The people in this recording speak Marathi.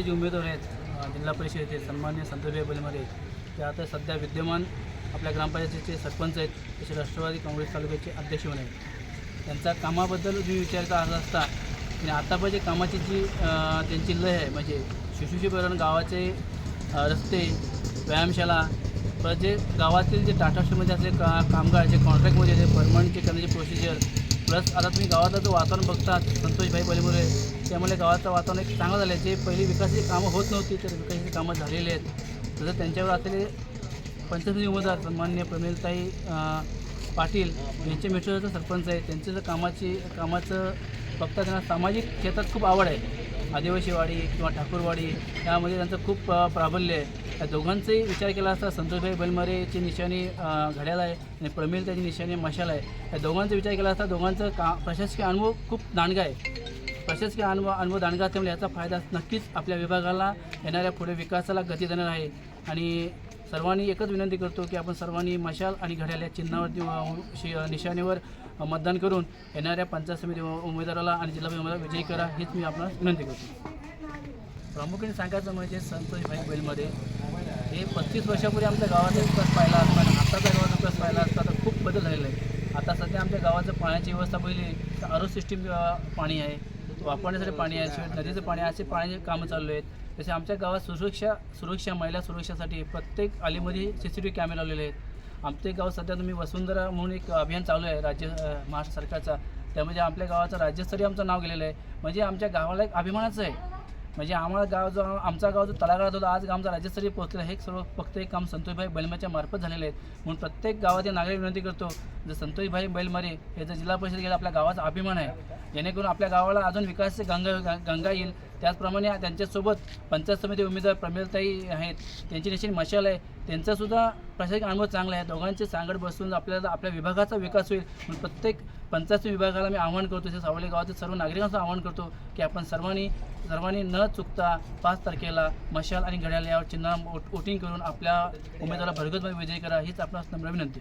जे उमेदवार आहेत जिल्हा परिषदेचे सन्मान्य संतोषभाई बलमारे, ते आता सध्या विद्यमान आपल्या ग्रामपंचायतीचे सरपंच आहेत, तसे राष्ट्रवादी काँग्रेस तालुक्याचे अध्यक्ष पण आहेत. त्यांचा कामाबद्दल मी विचारता आला असता आणि आतापर्यंत कामाची जी त्यांची लय आहे, म्हणजे शिशुशीकरण, गावाचे रस्ते, व्यायामशाला, परत जे गावातील जे टाटा स्टीलमध्ये असले कामगार जे कॉन्ट्रॅक्टमध्ये जे परमनंटचे करण्याची प्रोसिजर, प्लस आता तुम्ही गावातलं जो वातावरण बघता संतोषभाई बलमारे, त्यामुळे गावाचं वातावरण एक चांगलं झालं आहे. जे पहिली विकासाची कामं होत नव्हती तर विकासाची कामं झालेली आहेत. तसं त्यांच्यावर असलेले पंचायत उमेदवार सन्मान्य प्रमिलताई पाटील यांचे मेट्रोचा सरपंच आहे. त्यांचं जर कामाचं बघता त्यांना सामाजिक क्षेत्रात खूप आवड आहे. आदिवासीवाडी किंवा ठाकूरवाडी यामध्ये त्यांचं खूप प्राबल्य आहे. या दोघांचाही विचार केला असता संतोषभाई बलमारेची निशाणी घड्याळ आहे आणि प्रमिलताईची निशाणी मशाल आहे. या दोघांचा विचार केला असता दोघांचं प्रशासकीय अनुभव खूप दांडगा आहे. प्रशासकीय अनुभव दांडगा असल्यामुळे याचा फायदा नक्कीच आपल्या विभागाला येणाऱ्या पुढे विकासाला गती देणार आहे. आणि सर्वांनी एकच विनंती करतो की आपण सर्वांनी मशाल आणि घड्याळ या चिन्हावरती निशाणीवर मतदान करून येणाऱ्या पंचायत समिती उमेदवाराला आणि जिल्हा उमेदवाराला विजयी करा, हीच मी आपणास विनंती करतो. प्रामुख्याने सांगायचं म्हणजे संतोषभाई बलमारे हे 35 वर्षापूर्वी आमच्या गावाचा विकास पाहिला असता आणि आत्ताचा गावाचा विकास पाहिला असता तर खूप बदल झालेला आहे. आता सध्या आमच्या गावाचं पाण्याची व्यवस्था पहिली तर आरो सिस्टीम पाणी आहे, वापरण्यासाठी पाणी आहे, शिवाय नदीचं पाणी आहे, असे पाण्याचे कामं चालू आहेत. तसे आमच्या गावात सुरक्षा महिला सुरक्षेसाठी प्रत्येक आलीमध्ये CCTV कॅमेरे लावलेले आहेत. आमचे गाव सध्या तुम्ही वसुंधरा म्हणून एक अभियान चालू आहे महाराष्ट्र सरकारचा, त्यामध्ये आपल्या गावाचं राज्यस्तरीय आमचं नाव गेलेलं आहे. म्हणजे आमच्या गावाला एक अभिमानाचं आहे. म्हणजे आमचा गाव जो तळागाळात होता आज आमचा राज्यस्तरीय पोहोचलेला आहे. हे सर्व फक्त एक काम संतोषभाई बलमारेच्या मार्फत झालेले आहेत. म्हणून प्रत्येक गावातील नागरिक विनंती करतो, जर संतोषभाई बलमारे हे जर जिल्हा परिषद गेला आपल्या गावाचा अभिमान आहे, जेणेकरून आपल्या गावाला अजून विकासाची गंगा येईल. त्याचप्रमाणे त्यांच्यासोबत पंचायत समिती उमेदवार प्रमिलताई आहेत, त्यांची निश्चित मशाल आहे, त्यांचासुद्धा प्रशासकीय अनुभव चांगला आहे. दोघांचे सांगड बसून आपल्याला आपल्या विभागाचा विकास होईल. म्हणून प्रत्येक पंचायत विभागाला मी आवाहन करतो, तसेच सावली गावातील सर्व नागरिकांचं आवाहन करतो की आपण सर्वांनी न चुकता 5 तारखेला मशाल आणि घड्याळ यावर चिन्ह वोटिंग करून आपल्या उमेदवाराला भरघोस विजयी करा, हीच आपणास नम्र विनंती.